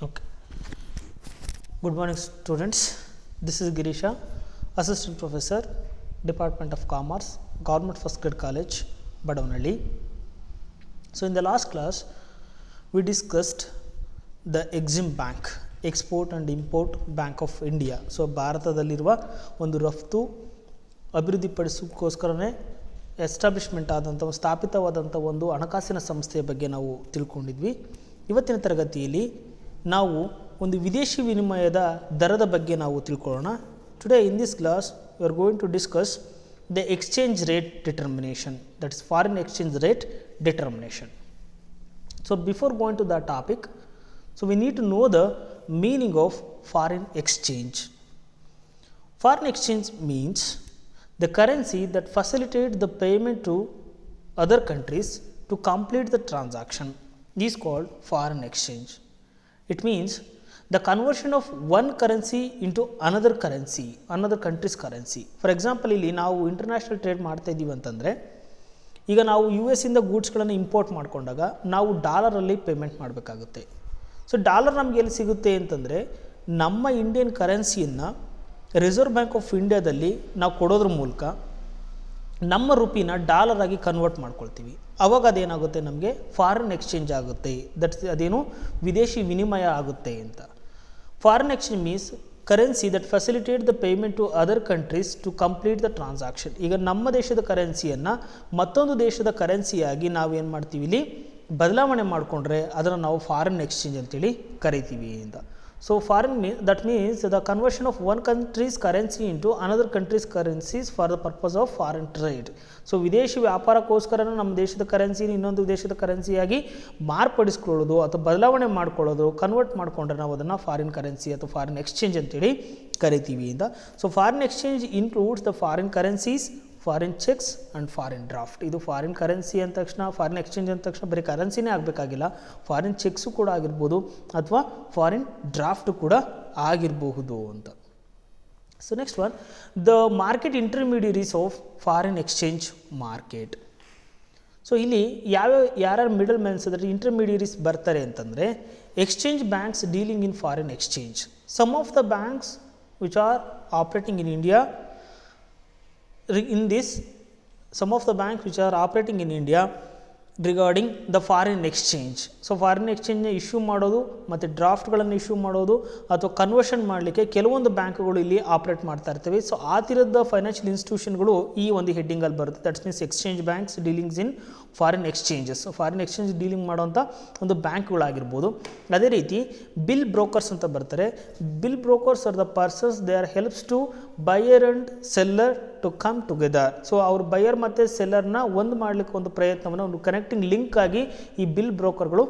Okay. Good morning, students. This is Girisha, Assistant Professor, Department of Commerce, Government First Grade College, Badavanalli. So, in the last class, we discussed the Exim Bank, Export and Import Bank of India. So, ಭಾರತದಲ್ಲಿರುವ ಒಂದು ರಫ್ತು ಅಭಿವೃದ್ಧಿಪಡಿಸೋಕ್ಕೋಸ್ಕರನೇ establishment ಆದಂಥ ಸ್ಥಾಪಿತವಾದಂಥ ಒಂದು ಹಣಕಾಸಿನ ಸಂಸ್ಥೆಯ ಬಗ್ಗೆ ನಾವು ತಿಳ್ಕೊಂಡಿದ್ವಿ. ಇವತ್ತಿನ ತರಗತಿಯಲ್ಲಿ ನಾವು ಒಂದು ವಿದೇಶಿ ವಿನಿಮಯದ ದರದ ಬಗ್ಗೆ ನಾವು ತಿಳ್ಕೊಳ್ಳೋಣ. Today in this class we are going to discuss the exchange rate determination, that is foreign exchange rate determination. So before going to the topic, so we need to know the meaning of foreign exchange. Foreign exchange means the currency that facilitates the payment to other countries to complete the transaction is called foreign exchange. It means the conversion of one currency into another currency, another country's currency. For example, ಇಲ್ಲಿ ನಾವು international trade ಮಾಡ್ತಾ ಇದ್ದೀವಿ ಅಂತಂದರೆ, ಈಗ ನಾವು US ಇಂದ ಗೂಡ್ಸ್ಗಳನ್ನು import ಮಾಡಿಕೊಂಡಾಗ ನಾವು ಡಾಲರಲ್ಲಿ ಪೇಮೆಂಟ್ ಮಾಡಬೇಕಾಗುತ್ತೆ. ಸೊ ಡಾಲರ್ ನಮಗೆ ಎಲ್ಲಿ ಸಿಗುತ್ತೆ ಅಂತಂದರೆ, ನಮ್ಮ ಇಂಡಿಯನ್ ಕರೆನ್ಸಿಯನ್ನು ರಿಸರ್ವ್ ಬ್ಯಾಂಕ್ ಆಫ್ ಇಂಡಿಯಾದಲ್ಲಿ ನಾವು ಕೊಡೋದ್ರ ಮೂಲಕ ನಮ್ಮ ರುಪಿನ ಡಾಲರ್ ಆಗಿ ಕನ್ವರ್ಟ್ ಮಾಡ್ಕೊಳ್ತೀವಿ. ಅವಾಗ ಅದೇನಾಗುತ್ತೆ, ನಮಗೆ ಫಾರಿನ್ ಎಕ್ಸ್ಚೇಂಜ್ ಆಗುತ್ತೆ. ಅದೇನು ವಿದೇಶಿ ವಿನಿಮಯ ಆಗುತ್ತೆ ಅಂತ. Foreign exchange means currency that facilitate the payment to other countries to complete the transaction. ಈಗ ನಮ್ಮ ದೇಶದ ಕರೆನ್ಸಿಯನ್ನು ಮತ್ತೊಂದು ದೇಶದ ಕರೆನ್ಸಿಯಾಗಿ ನಾವು ಏನು ಮಾಡ್ತೀವಿ, ಇಲ್ಲಿ ಬದಲಾವಣೆ ಮಾಡಿಕೊಂಡ್ರೆ ಅದನ್ನು ನಾವು ಫಾರಿನ್ ಎಕ್ಸ್ಚೇಂಜ್ ಅಂತೇಳಿ ಕರಿತೀವಿ ಅಂತ. So foreign that means the conversion of one countries currency into another countries currencies for the purpose of foreign trade. So ವಿದೇಶಿ ವ್ಯಾಪಾರಕ್ಕೋಸ್ಕರ ನಮ್ಮ ದೇಶದ ಕರೆನ್ಸಿನ ಇನ್ನೊಂದು ದೇಶದ ಕರೆನ್ಸಿಯಾಗಿ ಮಾರ್ಪಡಿಸ್ಕೊಳ್ಳೋದು ಅಥವಾ ಬದಲಾವಣೆ ಮಾಡ್ಕೊಳ್ಳೋದು, ಕನ್ವರ್ಟ್ ಮಾಡಿಕೊಂಡ್ರೆ ನಾವು ಅದನ್ನು ಫಾರಿನ್ ಕರೆನ್ಸಿ ಅಥವಾ ಫಾರಿನ್ ಎಕ್ಸ್ಚೇಂಜ್ ಅಂತೇಳಿ ಕರಿತೀವಿ ಅಂತ. So foreign exchange includes the foreign currencies, foreign cheques and foreign draft. ಇದು ಫಾರಿನ್ ಕರೆನ್ಸಿ ಅಂದ ತಕ್ಷಣ, ಫಾರಿನ್ ಎಕ್ಸ್ಚೇಂಜ್ ಅಂದ ತಕ್ಷಣ ಬರೀ ಕರೆನ್ಸಿನೇ ಆಗಬೇಕಾಗಿಲ್ಲ, ಫಾರಿನ್ ಚೆಕ್ಸು ಕೂಡ ಆಗಿರ್ಬೋದು ಅಥವಾ ಫಾರಿನ್ ಡ್ರಾಫ್ಟು ಕೂಡ ಆಗಿರಬಹುದು ಅಂತ. So next one, the market intermediaries of foreign exchange market. So ಇಲ್ಲಿ ಯಾರ್ಯಾರು ಮಿಡಲ್ ಮ್ಯಾನ್ಸ್ ಅಂದರೆ ಇಂಟರ್ಮೀಡಿಯರೀಸ್ ಬರ್ತಾರೆ ಅಂತಂದರೆ, exchange banks dealing in foreign exchange. Some of the banks which are operating in India, some of the banks which are operating in India regarding the foreign exchange. So foreign ಎಕ್ಸ್ಚೇಂಜ್ನ issue ಮಾಡೋದು ಮತ್ತು ಡ್ರಾಫ್ಟ್ಗಳನ್ನು issue ಮಾಡೋದು ಅಥವಾ conversion ಮಾಡಲಿಕ್ಕೆ ಕೆಲವೊಂದು ಬ್ಯಾಂಕ್ಗಳು ಇಲ್ಲಿ operate ಮಾಡ್ತಾ ಇರ್ತವೆ. ಸೊ ಆ ಥರದ ಫೈನಾನ್ಷಿಯಲ್ ಇನ್ಸ್ಟಿಟ್ಯೂಷನ್ಗಳು ಈ ಒಂದು ಹೆಡ್ಡಿಂಗಲ್ಲಿ ಬರುತ್ತೆ. That's means exchange banks dealings in foreign exchanges. Foreign exchange dealing ಮಾಡೋಂಥ ಒಂದು ಬ್ಯಾಂಕ್ಗಳಾಗಿರ್ಬೋದು. ಅದೇ ರೀತಿ ಬಿಲ್ ಬ್ರೋಕರ್ಸ್ ಅಂತ ಬರ್ತಾರೆ. Bill brokers are the persons, they are helps to buyer and seller to come together. So ಅವ್ರು ಬೈಯರ್ ಮತ್ತು ಸೆಲ್ಲರ್ನ ಒಂದು ಮಾಡಲಿಕ್ಕೆ ಒಂದು ಪ್ರಯತ್ನವನ್ನು, ಒಂದು ಕನೆಕ್ಟಿಂಗ್ ಲಿಂಕ್ ಆಗಿ ಈ ಬಿಲ್ ಬ್ರೋಕರ್ಗಳು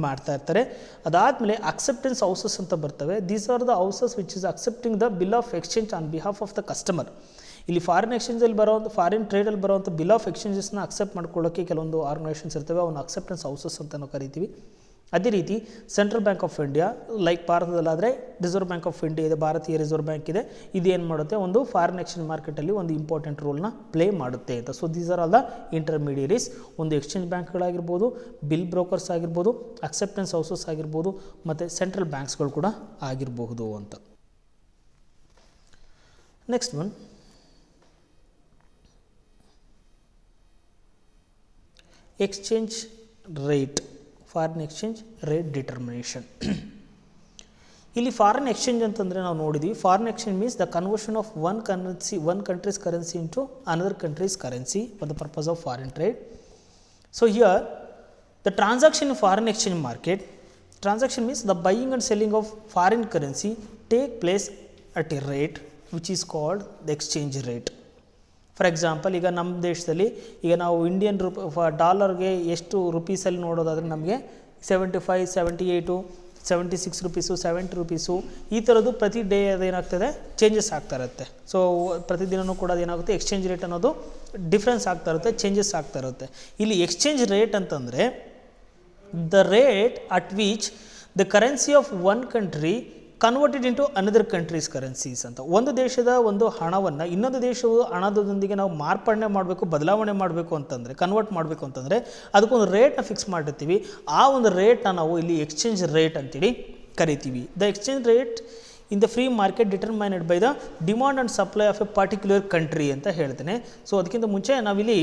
ಮಾಡ್ತಾ ಇರ್ತಾರೆ. ಅದಾದಮೇಲೆ ಅಕ್ಸೆಪ್ಟೆನ್ಸ್ ಹೌಸಸ್ ಅಂತ ಬರ್ತವೆ. These are the houses which is accepting the bill of exchange on behalf of the customer. ಇಲ್ಲಿ ಫಾರಿನ್ ಎಕ್ಸ್ಚೇಂಜಲ್ಲಿ ಫಾರಿನ್ ಟ್ರೇಡಲ್ಲಿ ಬರೋವಂಥ ಬಿಲ್ ಆಫ್ ಎಕ್ಸ್ಚೇಂಜಸ್ನ ಅಕ್ಸೆಪ್ಟ್ ಮಾಡ್ಕೊಳ್ಳೋಕ್ಕೆ ಕೆಲವೊಂದು ಆರ್ಗನೈಸೇಷನ್ಸ್ ಇರ್ತವೆ, ಅವನ್ನ ಅಕ್ಸೆಪ್ಟೆನ್ಸ್ ಹೌಸಸ್ ಅಂತ ನಾವು ಕರಿತೀವಿ. ಅದೇ ರೀತಿ central bank of India, like ಭಾರತದಲ್ಲಾದರೆ ರಿಸರ್ವ್ ಬ್ಯಾಂಕ್ ಆಫ್ ಇಂಡಿಯಾ ಇದೆ, ಭಾರತೀಯ ರಿಸರ್ವ್ ಬ್ಯಾಂಕ್ ಇದೆ. ಇದೇನು ಮಾಡುತ್ತೆ, ಒಂದು ಫಾರಿನ್ ಎಕ್ಸ್ಚೇಂಜ್ ಮಾರ್ಕೆಟಲ್ಲಿ ಒಂದು ಇಂಪಾರ್ಟೆಂಟ್ ರೋಲ್ನ ಪ್ಲೇ ಮಾಡುತ್ತೆ ಅಂತ. So these are all the intermediaries. ಒಂದು ಎಕ್ಸ್ಚೇಂಜ್ ಬ್ಯಾಂಕ್ಗಳಾಗಿರ್ಬೋದು, ಬಿಲ್ ಬ್ರೋಕರ್ಸ್ ಆಗಿರ್ಬೋದು, ಅಕ್ಸೆಪ್ಟೆನ್ಸ್ ಹೌಸಸ್ ಆಗಿರ್ಬೋದು, ಮತ್ತು ಸೆಂಟ್ರಲ್ ಬ್ಯಾಂಕ್ಸ್ಗಳು ಕೂಡ ಆಗಿರಬಹುದು ಅಂತ. Next one, exchange rate, foreign exchange rate determination. ಇಲ್ಲಿ ಫಾರಿನ್ ಎಕ್ಸ್ಚೇಂಜ್ ಅಂತಂದರೆ ನಾವು ನೋಡಿದ್ವಿ, foreign exchange means the conversion of one countries currency into another countries currency for the purpose of foreign trade. So here the transaction in foreign exchange market, transaction means the buying and selling of foreign currency take place at A rate which is called the exchange rate. For example, ಈಗ ನಮ್ಮ ದೇಶದಲ್ಲಿ ಈಗ ನಾವು Indian ಡಾಲರ್ಗೆ ಎಷ್ಟು ರುಪೀಸಲ್ಲಿ ನೋಡೋದಾದರೆ ನಮಗೆ 75, 78, 76 rupees, 70 rupees, ಈ ಥರದ್ದು ಪ್ರತಿ ಡೇ ಅದೇನಾಗ್ತದೆ, ಚೇಂಜಸ್ ಆಗ್ತಾ ಇರುತ್ತೆ. ಸೊ ಪ್ರತಿದಿನವೂ ಕೂಡ ಅದೇನಾಗುತ್ತೆ, ಎಕ್ಸ್ಚೇಂಜ್ ರೇಟ್ ಅನ್ನೋದು ಡಿಫ್ರೆನ್ಸ್ ಆಗ್ತಾ ಇರುತ್ತೆ, ಚೇಂಜಸ್ ಆಗ್ತಾ ಇರುತ್ತೆ. ಇಲ್ಲಿ ಎಕ್ಸ್ಚೇಂಜ್ ರೇಟ್ ಅಂತಂದರೆ the rate at which the currency of one country converted into another countries currencies ಅಂತ. ಒಂದು ದೇಶದ ಒಂದು ಹಣವನ್ನು ಇನ್ನೊಂದು ದೇಶವು ಹಣದೊಂದಿಗೆ ನಾವು ಮಾರ್ಪಡಣೆ ಮಾಡಬೇಕು, ಬದಲಾವಣೆ ಮಾಡಬೇಕು ಅಂತಂದರೆ, ಕನ್ವರ್ಟ್ ಮಾಡಬೇಕು ಅಂತಂದರೆ ಅದಕ್ಕೊಂದು ರೇಟ್ನ ಫಿಕ್ಸ್ ಮಾಡಿರ್ತೀವಿ. ಆ ಒಂದು ರೇಟ್ನ ನಾವು ಇಲ್ಲಿ ಎಕ್ಸ್ಚೇಂಜ್ ರೇಟ್ ಅಂತೇಳಿ ಕರಿತೀವಿ. The exchange rate in the free market determined by the demand and supply of a particular country ಅಂತ ಹೇಳ್ತೇನೆ. ಸೊ ಅದಕ್ಕಿಂತ ಮುಂಚೆ ನಾವಿಲ್ಲಿ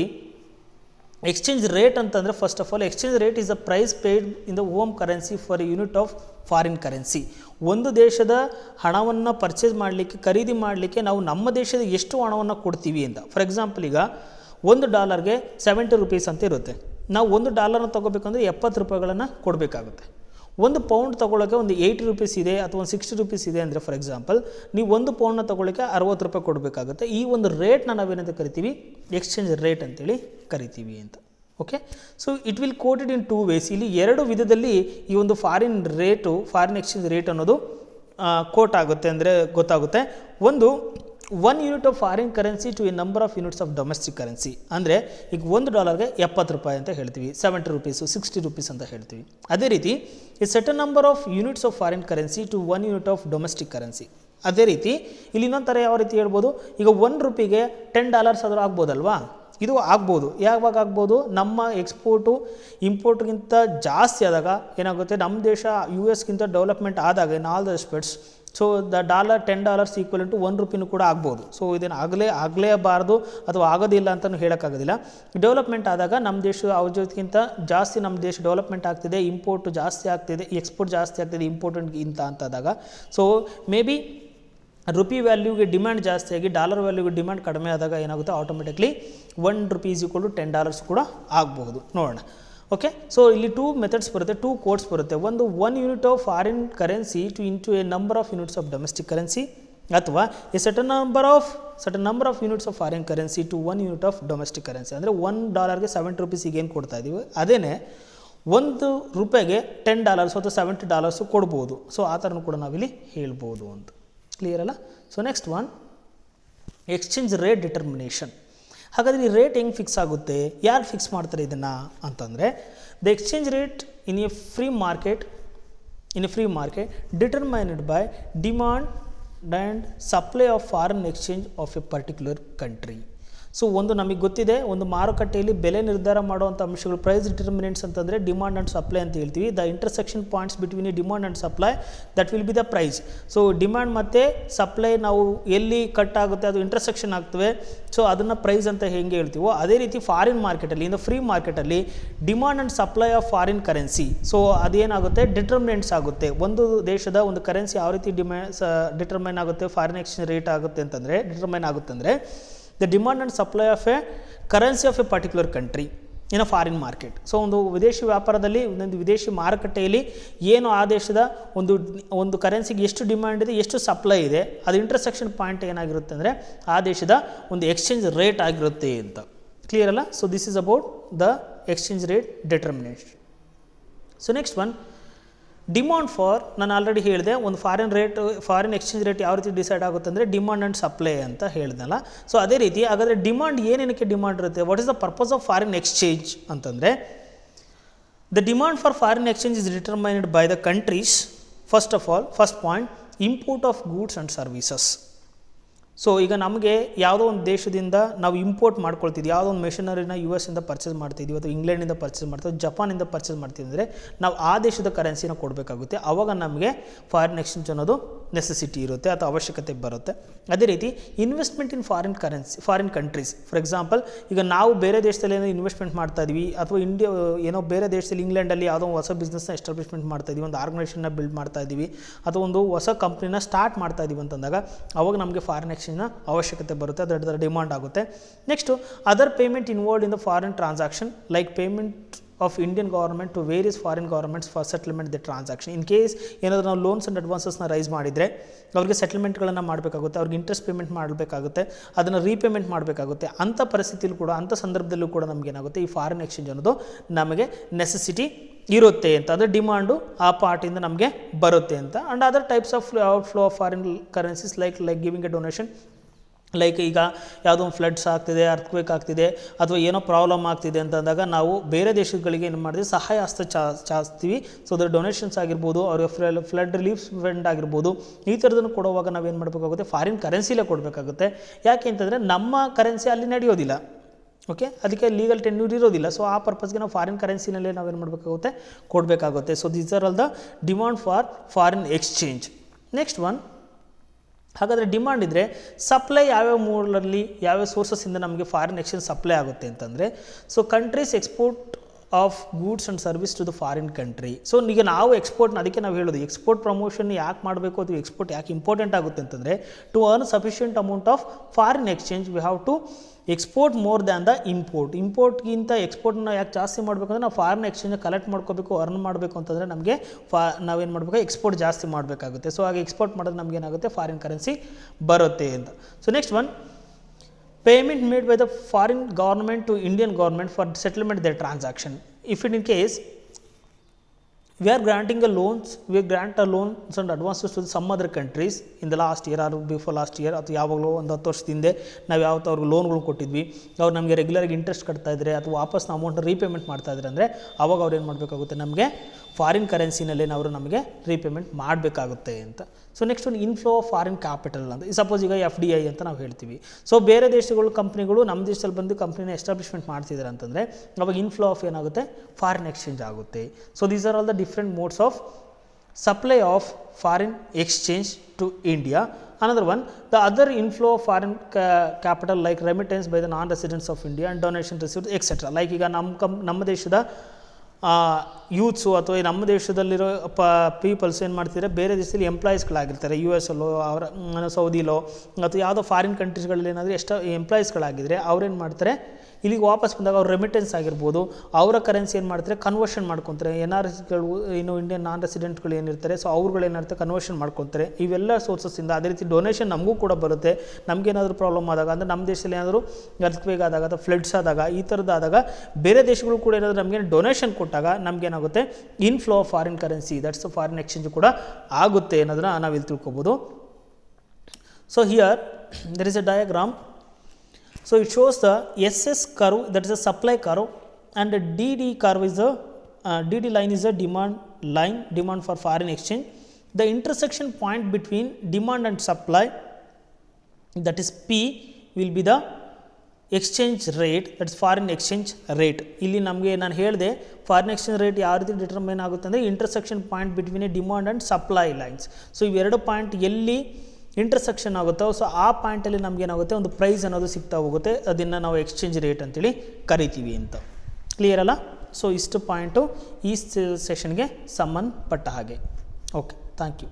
ಎಕ್ಸ್ಚೇಂಜ್ ರೇಟ್ ಅಂತಂದರೆ first of all exchange rate is the price paid in the home currency for unit of foreign currency. ಒಂದು ದೇಶದ ಹಣವನ್ನು purchase ಮಾಡಲಿಕ್ಕೆ ಖರೀದಿ ಮಾಡಲಿಕ್ಕೆ ನಾವು ನಮ್ಮ ದೇಶದ ಎಷ್ಟು ಹಣವನ್ನು ಕೊಡ್ತೀವಿ ಅಂತ. ಫಾರ್ ಎಕ್ಸಾಂಪಲ್ ಈಗ $1ಗೆ 70 ರೂಪೀಸ್ ಅಂತ ಇರುತ್ತೆ. ನಾವು $1 ತೊಗೋಬೇಕಂದ್ರೆ 70 ರೂಪಾಯಿಗಳನ್ನು ಕೊಡಬೇಕಾಗುತ್ತೆ. £1 ತೊಗೊಳ್ಳೋಕ್ಕೆ ಒಂದು 80 ರೂಪೀಸ್ ಇದೆ ಅಥವಾ ಒಂದು 60 ರೂಪೀಸ್ ಇದೆ ಅಂದರೆ ಫಾರ್ ಎಕ್ಸಾಂಪಲ್ ನೀವು £1 ತೊಗೊಳ್ಳೋಕ್ಕೆ 60 ರೂಪಾಯಿ ಕೊಡಬೇಕಾಗುತ್ತೆ. ಈ ಒಂದು ರೇಟ್ನ ನಾವೇನಂತ ಕರಿತೀವಿ, ಎಕ್ಸ್ಚೇಂಜ್ ರೇಟ್ ಅಂತೇಳಿ ಕರಿತೀವಿ ಅಂತ. Okay, so it will quoted in 2 ways. ಇಲ್ಲಿ 2 ವಿಧದಲ್ಲಿ ಈ ಒಂದು ಫಾರಿನ್ ಎಕ್ಸ್ಚೇಂಜ್ ರೇಟ್ ಅನ್ನೋದು ಕೋಟ್ ಆಗುತ್ತೆ ಅಂದರೆ ಗೊತ್ತಾಗುತ್ತೆ. ಒಂದು 1 unit of foreign currency to a number of units of domestic currency. ಅಂದರೆ ಈಗ $1ಗೆ 70 ರೂಪಾಯಿ ಅಂತ ಹೇಳ್ತೀವಿ, 70 ರೂಪೀಸು 60 ರೂಪೀಸ್ ಅಂತ ಹೇಳ್ತೀವಿ. ಅದೇ ರೀತಿ ಈ certain number of units of foreign currency to 1 unit of domestic currency. ಅದೇ ರೀತಿ ಇಲ್ಲಿ ಇನ್ನೊಂದು ಥರ ಯಾವ ರೀತಿ ಹೇಳ್ಬೋದು, ಈಗ $1 $10 ಆದರೂ ಆಗ್ಬೋದಲ್ವಾ? ಇದು ಆಗ್ಬೋದು. ಯಾವಾಗ ಆಗ್ಬೋದು, ನಮ್ಮ ಎಕ್ಸ್ಪೋರ್ಟು ಇಂಪೋರ್ಟ್ಗಿಂತ ಜಾಸ್ತಿ ಆದಾಗ ಏನಾಗುತ್ತೆ, ನಮ್ಮ ದೇಶ US ಡೆವಲಪ್ಮೆಂಟ್ ಆದಾಗ in all the respects, so the $10 equal to $1 ಕೂಡ ಆಗ್ಬೋದು. ಸೊ ಇದನ್ನು ಆಗಲೇಬಾರ್ದು ಅಥವಾ ಆಗೋದಿಲ್ಲ ಅಂತಲೂ ಹೇಳೋಕ್ಕಾಗೋದಿಲ್ಲ. ಡೆವಲಪ್ಮೆಂಟ್ ಆದಾಗ ನಮ್ಮ ದೇಶ ಅವ್ರ ಜೊತೆಗಿಂತ ಜಾಸ್ತಿ ನಮ್ಮ ದೇಶ ಡೆವಲಪ್ಮೆಂಟ್ ಆಗ್ತಿದೆ, ಇಂಪೋರ್ಟ್ ಜಾಸ್ತಿ ಆಗ್ತಿದೆ, ಎಕ್ಸ್ಪೋರ್ಟ್ ಜಾಸ್ತಿ ಆಗ್ತಿದೆ ಇಂಪೋರ್ಟೆಂಟ್ಗಿಂತ ಅಂತಾದಾಗ, ಸೊ ಮೇ ಬಿ ರುಪಿ ವ್ಯಾಲ್ಯೂಗೆ ಡಿಮ್ಯಾಂಡ್ ಜಾಸ್ತಿ ಆಗಿ ಡಾಲರ್ ವ್ಯಾಲ್ಯೂಗೆ ಡಿಮ್ಯಾಂಡ್ ಕಡಿಮೆ ಆದಾಗ ಏನಾಗುತ್ತೆ, ಆಟೋಮೆಟಿಕ್ಲಿ $1 ಈಕ್ವಲ್ ಟು $10 ಕೂಡ ಆಗಬಹುದು. ನೋಡೋಣ. ಓಕೆ, ಸೊ ಇಲ್ಲಿ 2 ಮೆಥಡ್ಸ್ ಬರುತ್ತೆ, 2 ಕೋಡ್ಸ್ ಬರುತ್ತೆ. ಒಂದು 1 unit of foreign currency into a number of units of domestic currency, ಅಥವಾ a certain number of units of foreign currency to 1 unit of domestic currency. ಅಂದರೆ $1ಗೆ 70 ರೂಪೀಸ್ ಈಗ ಏನು ಕೊಡ್ತಾ ಇದ್ದೀವಿ, ಅದೇನೇ $1ಗೆ $10 ಅಥವಾ $70 ಕೊಡ್ಬೋದು. ಸೊ ಆ ಥರನೂ ಕೂಡ ನಾವಿಲ್ಲಿ ಹೇಳ್ಬೋದು ಅಂತ. ಕ್ಲಿಯರ್ ಅಲ್ಲ? So next one, exchange rate determination. ಹಾಗಾದರೆ ಈ ರೇಟ್ ಹೆಂಗೆ ಫಿಕ್ಸ್ ಆಗುತ್ತೆ, ಯಾರು ಫಿಕ್ಸ್ ಮಾಡ್ತಾರೆ ಇದನ್ನು ಅಂತಂದರೆ, the exchange rate in a free market determined by demand and supply of foreign exchange of a particular country. So ಒಂದು ನಮಗೆ ಗೊತ್ತಿದೆ, ಒಂದು ಮಾರುಕಟ್ಟೆಯಲ್ಲಿ ಬೆಲೆ ನಿರ್ಧಾರ ಮಾಡುವಂಥ ಅಂಶಗಳು ಪ್ರೈಸ್ ಡಿಟರ್ಮಿನೆಂಟ್ಸ್ ಅಂತಂದರೆ ಡಿಮಾಂಡ್ ಆ್ಯಂಡ್ ಸಪ್ಲೈ ಅಂತ ಹೇಳ್ತೀವಿ. The intersection points between demand and supply that will be the price. So demand ಮತ್ತು ಸಪ್ಲೈ ನಾವು ಎಲ್ಲಿ ಕಟ್ ಆಗುತ್ತೆ ಅದು ಇಂಟರ್ಸೆಕ್ಷನ್ ಆಗ್ತವೆ, ಸೊ ಅದನ್ನು ಪ್ರೈಸ್ ಅಂತ ಹೆಂಗೆ ಹೇಳ್ತೀವೋ ಅದೇ ರೀತಿ ಫಾರಿನ್ ಮಾರ್ಕೆಟಲ್ಲಿ, ಇನ್ ದ ಫ್ರೀ ಮಾರ್ಕೆಟಲ್ಲಿ demand and supply of foreign currency, so ಅದೇನಾಗುತ್ತೆ, ಡಿಟರ್ಮಿನೆಂಟ್ಸ್ ಆಗುತ್ತೆ. ಒಂದು ದೇಶದ ಒಂದು ಕರೆನ್ಸಿ ಯಾವ ರೀತಿ ಡಿಟರ್ಮೈನ್ ಆಗುತ್ತೆ, ಫಾರಿನ್ ಎಕ್ಸ್ಚೇಂಜ್ ರೇಟ್ ಆಗುತ್ತೆ ಅಂತಂದರೆ, ಡಿಟರ್ಮೈನ್ ಆಗುತ್ತೆ ಅಂದರೆ the demand and supply of A currency of a particular country in a foreign market. So ಒಂದು ವಿದೇಶಿ ವ್ಯಾಪಾರದಲ್ಲಿ, ಒಂದೊಂದು ವಿದೇಶಿ ಮಾರುಕಟ್ಟೆಯಲ್ಲಿ ಏನು ಆ ದೇಶದ ಒಂದು ಕರೆನ್ಸಿಗೆ ಎಷ್ಟು ಡಿಮ್ಯಾಂಡ್ ಇದೆ, ಎಷ್ಟು ಸಪ್ಲೈ ಇದೆ, ಅದು ಇಂಟರ್ಸೆಕ್ಷನ್ ಪಾಯಿಂಟ್ ಏನಾಗಿರುತ್ತೆ ಅಂದರೆ ಆ ದೇಶದ ಒಂದು ಎಕ್ಸ್ಚೇಂಜ್ ರೇಟ್ ಆಗಿರುತ್ತೆ ಅಂತ. ಕ್ಲಿಯರ್ ಅಲ್ಲ? So this is about the exchange rate determination. So next one, demand for, ನಾನು ಆಲ್ರೆಡಿ ಹೇಳಿದೆ ಒಂದು ಫಾರಿನ್ ಎಕ್ಸ್ಚೇಂಜ್ ರೇಟ್ ಯಾವ ರೀತಿ ಡಿಸೈಡ್ ಆಗುತ್ತೆ ಅಂದರೆ ಡಿಮಾಂಡ್ ಆ್ಯಂಡ್ ಸಪ್ಲೈ ಅಂತ ಹೇಳಿದ್ನಲ್ಲ. ಸೊ ಅದೇ ರೀತಿ ಹಾಗಾದರೆ ಡಿಮಾಂಡ್ ಏನೇನಕ್ಕೆ ಡಿಮಾಂಡ್ ಇರುತ್ತೆ, what is the purpose of foreign exchange ಅಂತಂದರೆ, the demand for foreign exchange is determined by the countries. First point, import of goods and services. So ಈಗ ನಮಗೆ ಯಾವುದೋ ಒಂದು ದೇಶದಿಂದ ನಾವು ಇಂಪೋರ್ಟ್ ಮಾಡ್ಕೊಳ್ತಿದ್ವಿ, ಯಾವುದೋ ಒಂದು ಮೆಷಿನರಿನ US ಪರ್ಚೇಸ್ ಮಾಡ್ತಿದ್ವಿ, ಅಥವಾ ಇಂಗ್ಲೆಂಡಿಂದ ಪರ್ಚೇಸ್ ಮಾಡ್ತೀವಿ, ಜಪಾನಿಂದ ಪರ್ಚೇಸ್ ಮಾಡ್ತೀವಿ ಅಂದರೆ ನಾವು ಆ ದೇಶದ ಕರೆನ್ಸಿನ ಕೊಡಬೇಕಾಗುತ್ತೆ. ಆವಾಗ ನಮಗೆ ಫಾರಿನ್ ಎಕ್ಸ್ಚೇಂಜ್ ಅನ್ನೋದು ನೆಸೆಸಿಟಿ ಇರುತ್ತೆ ಅಥವಾ ಅವಶ್ಯಕತೆ ಬರುತ್ತೆ. ಅದೇ ರೀತಿ investment in foreign countries. For example, ಈಗ ನಾವು ಬೇರೆ ದೇಶದಲ್ಲಿ ಏನೋ ಇನ್ವೆಸ್ಟ್ಮೆಂಟ್ ಮಾಡ್ತಾ ಇದ್ವಿ, ಅಥವಾ ಏನೋ ಬೇರೆ ದೇಶದಲ್ಲಿ ಇಂಗ್ಲೆಂಡಲ್ಲಿ ಯಾವುದೋ ಹೊಸ ಬಿಸ್ನೆಸ್ನ ಎಸ್ಟಾಬ್ಲಿಷ್ಮೆಂಟ್ ಮಾಡ್ತಾ ಇದ್ವಿ, ಒಂದು ಆರ್ಗನೈಸೇಷನ್ನ ಬಿಲ್ಡ್ ಮಾಡ್ತಾ ಇದ್ದೀವಿ, ಅಥವಾ ಒಂದು ಹೊಸ ಕಂಪ್ನಿನ ಸ್ಟಾರ್ಟ್ ಮಾಡ್ತಾ ಇದ್ದೀವಿ ಅಂತಂದಾಗ ಅವಾಗ ನಮಗೆ ಫಾರಿನ್ ಎಕ್ಸ್ಚೇಂಜ್ನ ಅವಶ್ಯಕತೆ ಬರುತ್ತೆ, ಅದರ ಡಿಮಾಂಡ್ ಆಗುತ್ತೆ. Next, other payment involved in the foreign transaction like payment of Indian government to various foreign governments for settlement the transaction. In case ಏನಾದರೂ ನಾವು ಲೋನ್ಸ್ ಆ್ಯಂಡ್ ಅಡ್ವಾನ್ಸಸ್ನ ರೈಸ್ ಮಾಡಿದರೆ ಅವ್ರಿಗೆ ಸೆಟಲ್ಮೆಂಟ್ಗಳನ್ನು ಮಾಡಬೇಕಾಗುತ್ತೆ, ಅವ್ರಿಗೆ ಇಂಟ್ರೆಸ್ಟ್ ಪೇಮೆಂಟ್ ಮಾಡಬೇಕಾಗುತ್ತೆ, ಅದನ್ನು ರೀಪೇಮೆಂಟ್ ಮಾಡಬೇಕಾಗುತ್ತೆ. ಅಂಥ ಪರಿಸ್ಥಿತಿಯಲ್ಲಿ ಕೂಡ, ಅಂಥ ಸಂದರ್ಭದಲ್ಲೂ ಕೂಡ ನಮಗೇನಾಗುತ್ತೆ, ಈ ಫಾರಿನ್ ಎಕ್ಸ್ಚೇಂಜ್ ಅನ್ನೋದು ನಮಗೆ ನೆಸೆಸಿಟಿ ಇರುತ್ತೆ ಅಂತ, ಅಂದರೆ ಡಿಮಾಂಡು ಆ ಪಾರ್ಟಿಂದ ನಮಗೆ ಬರುತ್ತೆ ಅಂತ. And other types of flow of foreign currencies like giving A donation, like ಈಗ ಯಾವುದೋ ಒಂದು ಫ್ಲಡ್ಸ್ ಆಗ್ತಿದೆ, ಅರ್ಥಕ್ವೇಕ್ ಆಗ್ತಿದೆ, ಅಥವಾ ಏನೋ ಪ್ರಾಬ್ಲಮ್ ಆಗ್ತಿದೆ ಅಂತಂದಾಗ ನಾವು ಬೇರೆ ದೇಶಗಳಿಗೆ ಏನು ಮಾಡ್ತೀವಿ, ಸಹಾಯ ಹಸ್ತ ಚಾಚ್ತೀವಿ. ಸೊ ಅದರ ಡೊನೇಷನ್ಸ್ ಆಗಿರ್ಬೋದು, ಅವ್ರಿಗೆ ಫ್ಲಡ್ ರಿಲೀಫ್ ಫಂಡ್ ಆಗಿರ್ಬೋದು, ಈ ಥರದನ್ನು ಕೊಡುವಾಗ ನಾವೇನು ಮಾಡಬೇಕಾಗುತ್ತೆ, ಫಾರಿನ್ ಕರೆನ್ಸಿಲೇ ಕೊಡಬೇಕಾಗುತ್ತೆ. ಯಾಕೆ ಅಂತಂದರೆ ನಮ್ಮ ಕರೆನ್ಸಿ ಅಲ್ಲಿ ನಡೆಯೋದಿಲ್ಲ, ಓಕೆ, ಅದಕ್ಕೆ ಲೀಗಲ್ ಟೆನ್ಯೂರ್ ಇರೋದಿಲ್ಲ. ಸೊ ಆ ಪರ್ಪಸ್ಗೆ ನಾವು ಫಾರಿನ್ ಕರೆನ್ಸಿನಲ್ಲೇ ನಾವೇನು ಮಾಡಬೇಕಾಗುತ್ತೆ, ಕೊಡಬೇಕಾಗುತ್ತೆ. So these are all the demand for foreign exchange. Next one, ಹಾಗಾದರೆ ಡಿಮಾಂಡ್ ಇದ್ದರೆ ಸಪ್ಲೈ ಯಾವ್ಯಾವ ಮೂಲಲ್ಲಿ ಯಾವ್ಯಾವ ಸೋರ್ಸಸ್ಸಿಂದ ನಮಗೆ ಫಾರಿನ್ ಎಕ್ಸ್ಚೇಂಜ್ ಸಪ್ಲೈ ಆಗುತ್ತೆ ಅಂತಂದರೆ, so countries export of goods and service to the foreign country. So ಈಗ ನಾವು ಎಕ್ಸ್ಪೋರ್ಟ್ನ, ಅದಕ್ಕೆ ನಾವು ಹೇಳೋದು ಎಕ್ಸ್ಪೋರ್ಟ್ ಪ್ರಮೋಷನ್ ಯಾಕೆ ಮಾಡಬೇಕು, ಅದು ಎಕ್ಸ್ಪೋರ್ಟ್ ಯಾಕೆ ಇಂಪಾರ್ಟೆಂಟ್ ಆಗುತ್ತೆ ಅಂತಂದರೆ, to earn sufficient amount of foreign exchange we have to export more than the ಇಂಪೋರ್ಟ್ಗಿಂತ ಎಕ್ಸ್ಪೋರ್ಟ್ನ ಯಾಕೆ ಜಾಸ್ತಿ ಮಾಡಬೇಕು ಅಂದರೆ, ನಾವು ಫಾರಿನ್ ಎಕ್ಸ್ಚೇಂಜ್ ಕಲೆಕ್ಟ್ ಮಾಡ್ಕೋಬೇಕು, ಅರ್ನ್ ಮಾಡಬೇಕು ಅಂತಂದರೆ ನಮಗೆ ನಾವೇನು ಮಾಡಬೇಕು, ಎಕ್ಸ್ಪೋರ್ಟ್ ಜಾಸ್ತಿ ಮಾಡಬೇಕಾಗುತ್ತೆ. ಸೊ ಹಾಗೆ ಎಕ್ಸ್ಪೋರ್ಟ್ ಮಾಡೋದು ನಮ್ಗೆ ಏನಾಗುತ್ತೆ, ಫಾರಿನ್ ಕರೆನ್ಸಿ ಬರುತ್ತೆ ಅಂತ. So next one, payment made by the foreign government to Indian government for settlement their transaction. If in case we are granting a loans, we grant a loans and advances to some other countries in the last year or before last year, ಅಥವಾ ಯಾವಾಗಲೂ ಒಂದು 10 ವರ್ಷದ ಹಿಂದೆ ನಾವು ಯಾವತ್ತೂ ಅವ್ರಿಗೆ ಲೋನ್ಗಳು ಕೊಟ್ಟಿದ್ವಿ, ಅವ್ರು ನಮಗೆ ರೆಗ್ಯುಲರಾಗಿ ಇಂಟ್ರೆಸ್ಟ್ ಕಟ್ತಾ ಇದ್ದಾರೆ ಅಥವಾ ವಾಪಸ್ ಅಮೌಂಟ್ ರೀಪೇಮೆಂಟ್ ಮಾಡ್ತಾ ಇದ್ದಾರೆ ಅಂದರೆ, ಆವಾಗ ಅವ್ರು ಏನು ಮಾಡಬೇಕಾಗುತ್ತೆ, ನಮಗೆ ಫಾರಿನ್ ಕರೆನ್ಸಿನಲ್ಲಿ ಅವರು ನಮಗೆ ರೀಪೇಮೆಂಟ್ ಮಾಡಬೇಕಾಗುತ್ತೆ ಅಂತ. ಸೊ ನೆಕ್ಸ್ಟ್ ಒಂದು ಇನ್ಫ್ಲೋ ಆಫ್ ಫಾರಿನ್ ಕ್ಯಾಪಿಟಲ್ ಅಂತ, ಸಪೋಸ್ ಈಗ FDI ಅಂತ ನಾವು ಹೇಳ್ತೀವಿ. ಸೊ ಬೇರೆ ದೇಶಗಳು ಕಂಪ್ನಿಗಳು ನಮ್ಮ ದೇಶದಲ್ಲಿ ಬಂದು ಕಂಪ್ನಿನ ಎಸ್ಟಾಬ್ಲಿಷ್ಮೆಂಟ್ ಮಾಡ್ತಿದ್ದಾರೆ ಅಂತಂದರೆ, ಅವಾಗ ಇನ್ಫ್ಲೋ ಆಫ್ ಏನಾಗುತ್ತೆ, ಫಾರಿನ್ ಎಕ್ಸ್ಚೇಂಜ್ ಆಗುತ್ತೆ. So these are all the different modes of supply of foreign exchange to India. Another one, the other inflow of foreign capital like remittance by the non-residents of India and donation received etc. Like ಈಗ ನಮ್ಮ ದೇಶದ youths ಅಥವಾ ನಮ್ಮ ದೇಶದಲ್ಲಿರೋ people's ಏನು ಮಾಡ್ತಿದ್ದಾರೆ, ಬೇರೆ ದೇಶದಲ್ಲಿ ಎಂಪ್ಲಾಯೀಸ್ಗಳಾಗಿರ್ತಾರೆ, US ಅಲ್ಲೋ ಅವರ ಸೌದಿಲೋ ಅಥವಾ ಯಾವುದೋ ಫಾರಿನ್ ಕಂಟ್ರೀಸ್ಗಳಲ್ಲಿ ಏನಾದರೂ ಎಷ್ಟು ಎಂಪ್ಲಾಯೀಸ್ಗಳಾಗಿದ್ದರೆ ಅವ್ರೇನು ಮಾಡ್ತಾರೆ, ಇಲ್ಲಿಗೆ ವಾಪಸ್ ಬಂದಾಗ ಅವ್ರ ರೆಮಿಟೆನ್ಸ್ ಆಗಿರ್ಬೋದು, ಅವರ ಕರೆನ್ಸಿ ಏನು ಮಾಡ್ತಾರೆ, ಕನ್ವರ್ಷನ್ ಮಾಡ್ಕೊತಾರೆ. NRSಗಳು ಇನ್ನು ಇಂಡಿಯನ್ ನಾನ್ ರೆಸಿಡೆಂಟ್ಗಳು ಏನಿರ್ತಾರೆ, ಸೊ ಅವ್ರುಗಳು ಏನಿರ್ತಾರೆ ಕನ್ವರ್ಷನ್ ಮಾಡ್ಕೊತಾರೆ. ಇವೆಲ್ಲ ಸೋರ್ಸಸ್ಸಿಂದ ಅದೇ ರೀತಿ ಡೊನೇಷನ್ ನಮಗೂ ಕೂಡ ಬರುತ್ತೆ. ನಮಗೇನಾದರೂ ಪ್ರಾಬ್ಲಮ್ ಆದಾಗ, ಅಂದರೆ ನಮ್ಮ ದೇಶದಲ್ಲಿ ಏನಾದರೂ ಅರ್ಥಕ್ವೇಕ್ ಆದಾಗ ಅಥವಾ ಫ್ಲಡ್ಸ್ ಆದಾಗ, ಈ ಥರದ್ದಾದಾಗ ಬೇರೆ ದೇಶಗಳು ಕೂಡ ಏನಾದರೂ ನಮಗೆ ಡೊನೇಷನ್ ಕೊಟ್ಟಾಗ ನಮಗೇನಾಗುತ್ತೆ, inflow of foreign currency, that's foreign exchange ಕೂಡ ಆಗುತ್ತೆ ಅನ್ನೋದನ್ನ ನಾವಿಲ್ಲಿ ತಿಳ್ಕೊಬೋದು. So here there is a diagram. So it shows the SS curve, that is a supply curve, and the DD curve is a DD line is a demand line, demand for foreign exchange. The intersection point between demand and supply, that is P, will be the exchange rate, that is foreign exchange rate. ಇಲ್ಲಿ ನಮಗೆ ನಾನು ಹೇಳಿದೆ foreign exchange rate ಯಾವ ರೀತಿ determine ಆಗುತ್ತೆ ಅಂದರೆ, intersection point between A demand and supply lines. So ಇವೆರಡು point ಎಲ್ಲಿ ಇಂಟರ್ಸೆಕ್ಷನ್ ಆಗುತ್ತೋ, ಸೊ ಆ ಪಾಯಿಂಟಲ್ಲಿ ನಮಗೇನಾಗುತ್ತೆ, ಒಂದು ಪ್ರೈಸ್ ಅನ್ನೋದು ಸಿಗ್ತಾ ಹೋಗುತ್ತೆ. ಅದನ್ನು ನಾವು ಎಕ್ಸ್ಚೇಂಜ್ ರೇಟ್ ಅಂತೇಳಿ ಕರಿತೀವಿ ಅಂತ. ಕ್ಲಿಯರ್ ಅಲ್ಲ? ಸೊ ಇಷ್ಟು ಪಾಯಿಂಟು ಈ ಸೆಷನ್ಗೆ ಸಂಬಂಧಪಟ್ಟ ಹಾಗೆ. Okay, thank you.